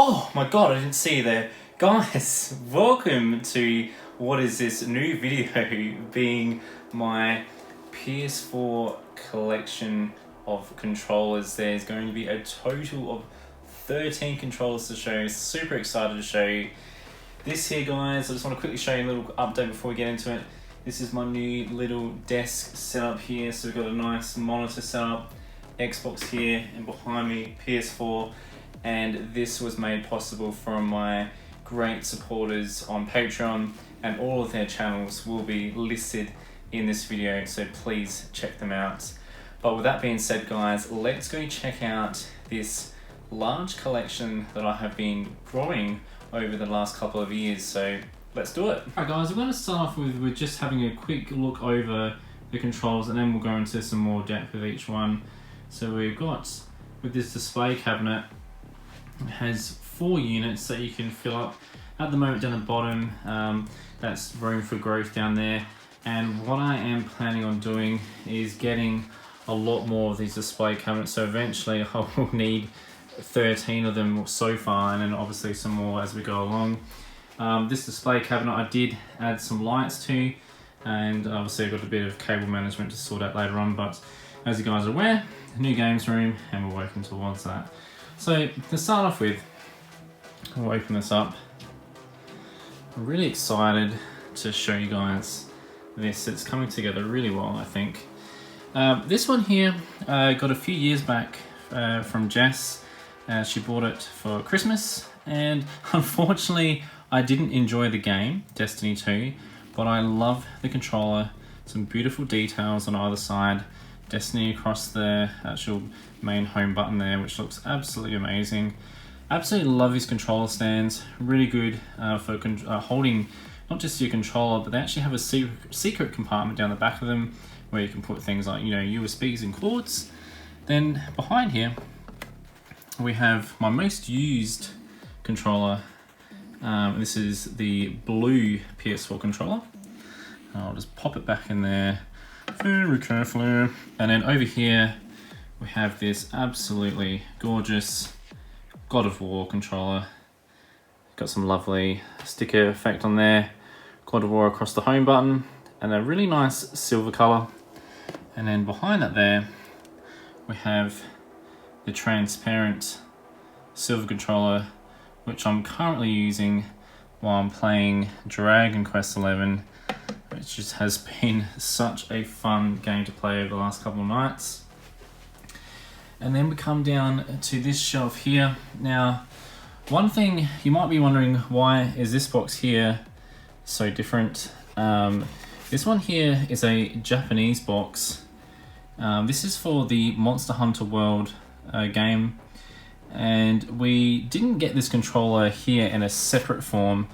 Oh my god, I didn't see you there. Guys, welcome to what is this new video being my PS4 collection of controllers. There's going to be a total of 13 controllers to show. Super excited to show you this here, guys. I just want to quickly show you a little update before we get into it. This is my new little desk setup here. So we've got a nice monitor setup, Xbox here, and behind me PS4. And this was made possible from my great supporters on Patreon, and all of their channels will be listed in this video, so please check them out. But with that being said, guys, let's go check out this large collection that I have been growing over the last couple of years. So let's do it. Alright guys, we're going to start off with just having a quick look over the controls, and then we'll go into some more depth with each one. So we've got, with this display cabinet, it has 4 units that you can fill up. At the moment down the bottom, that's room for growth down there. And what I am planning on doing is getting a lot more of these display cabinets. So eventually I will need 13 of them so far, and then obviously some more as we go along. This display cabinet I did add some lights to, and obviously I've got a bit of cable management to sort out later on, but as you guys are aware, new games room, and we're working towards that. So to start off with, I'll open this up. I'm really excited to show you guys this. It's coming together really well, I think. This one here, got a few years back from Jess. She bought it for Christmas, and unfortunately I didn't enjoy the game, Destiny 2, but I love the controller. Some beautiful details on either side. Destiny across the actual main home button there, which looks absolutely amazing. Absolutely love these controller stands. Really good for holding not just your controller, but they actually have a secret compartment down the back of them where you can put things like, you know, USBs and cords. Then behind here we have my most used controller. This is the blue PS4 controller. I'll just pop it back in there very carefully. And then over here we have this absolutely gorgeous God of War controller. Got some lovely sticker effect on there. God of War across the home button, and a really nice silver color. And then behind that there, we have the transparent silver controller, which I'm currently using while I'm playing Dragon Quest XI, which just has been such a fun game to play over the last couple of nights. And then we come down to this shelf here. Now, one thing you might be wondering, why is this box here so different? This one here is a Japanese box. This is for the Monster Hunter World game, and we didn't get this controller here in a separate form.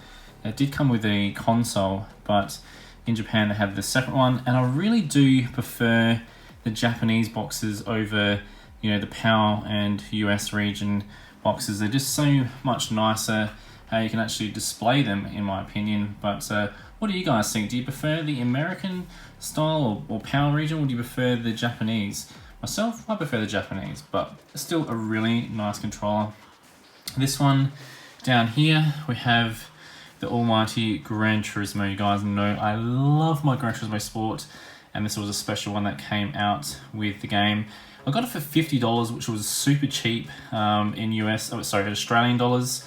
It did come with a console, but in Japan they had the separate one, and I really do prefer the Japanese boxes over, you know, the PAL and US region boxes. They're just so much nicer how you can actually display them, in my opinion. But what do you guys think? Do you prefer the American style or PAL region, or do you prefer the Japanese? Myself, I prefer the Japanese, but it's still a really nice controller. This one down here, we have the almighty Gran Turismo. You guys know I love my Gran Turismo Sport, and this was a special one that came out with the game. I got it for $50, which was super cheap in Australian dollars.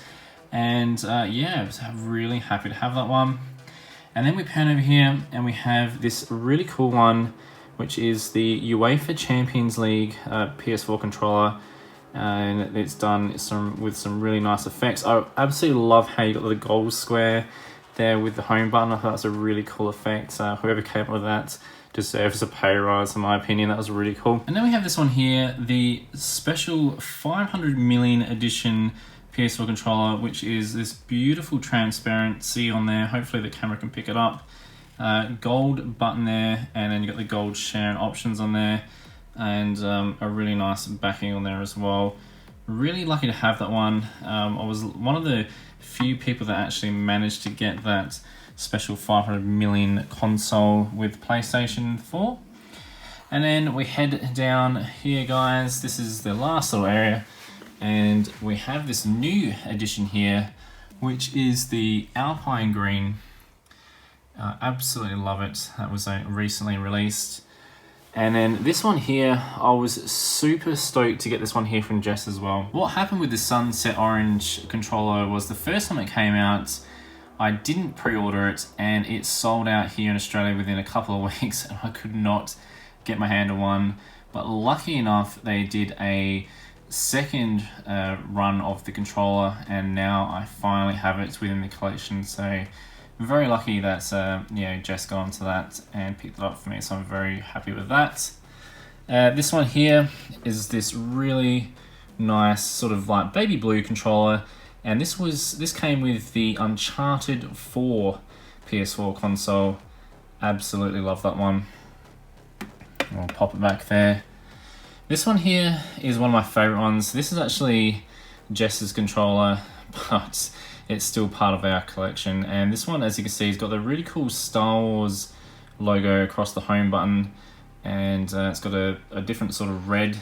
And yeah, I was really happy to have that one. And then we pan over here and we have this really cool one, which is the UEFA Champions League PS4 controller. And it's done with some really nice effects. I absolutely love how you got the gold square there with the home button. I thought that's a really cool effect. Whoever came up with that deserves a pay rise, in my opinion. That was really cool. And then we have this one here, the special 500 million edition PS4 controller, which is this beautiful transparency on there. Hopefully the camera can pick it up. Gold button there, and then you got the gold sharing options on there, and a really nice backing on there as well. Really lucky to have that one. I was one of the few people that actually managed to get that special 500 million console with PlayStation 4. And then we head down here, guys. This is the last little area And we have this new edition here, which is the Alpine Green. Absolutely love it. That was recently released. And then this one here, I was super stoked to get this one here from Jess as well. What happened with the Sunset Orange controller was the first time it came out, I didn't pre-order it and it sold out here in Australia within a couple of weeks and I could not get my hand on one. But lucky enough, they did a second run of the controller and now I finally have it within the collection. So very lucky that Jess got onto that and picked it up for me, so I'm very happy with that. This one here is this really nice sort of like baby blue controller, and this came with the Uncharted 4 PS4 console. Absolutely love that one. I'll pop it back there. This one here is one of my favorite ones. This is actually Jess's controller, but it's still part of our collection. And this one, as you can see, has got the really cool Star Wars logo across the home button, and it's got a different sort of red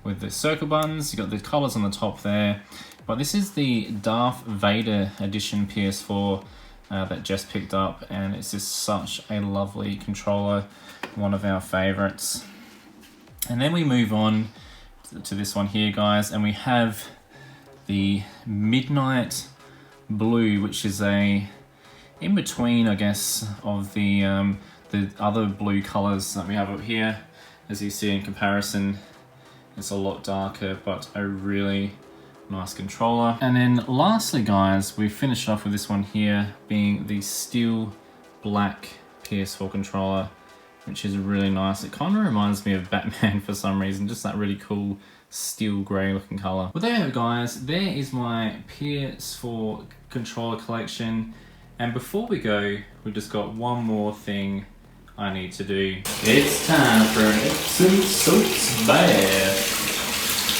with the circle buttons. You've got the colors on the top there. But this is the Darth Vader edition PS4 that Jess picked up, and it's just such a lovely controller, one of our favorites. And then we move on to this one here, guys, and we have the Midnight Blue, which is a in between, I guess, of the other blue colors that we have up here. As you see in comparison, it's a lot darker, but a really nice controller. And then lastly, guys, we finished off with this one here being the steel black PS4 controller, which is really nice. It kind of reminds me of Batman for some reason, just that really cool steel grey looking colour. Well, there you have it, guys. There is my PS4 controller collection. And before we go, we've just got one more thing I need to do. It's time for an Epsom salts bath.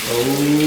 Oh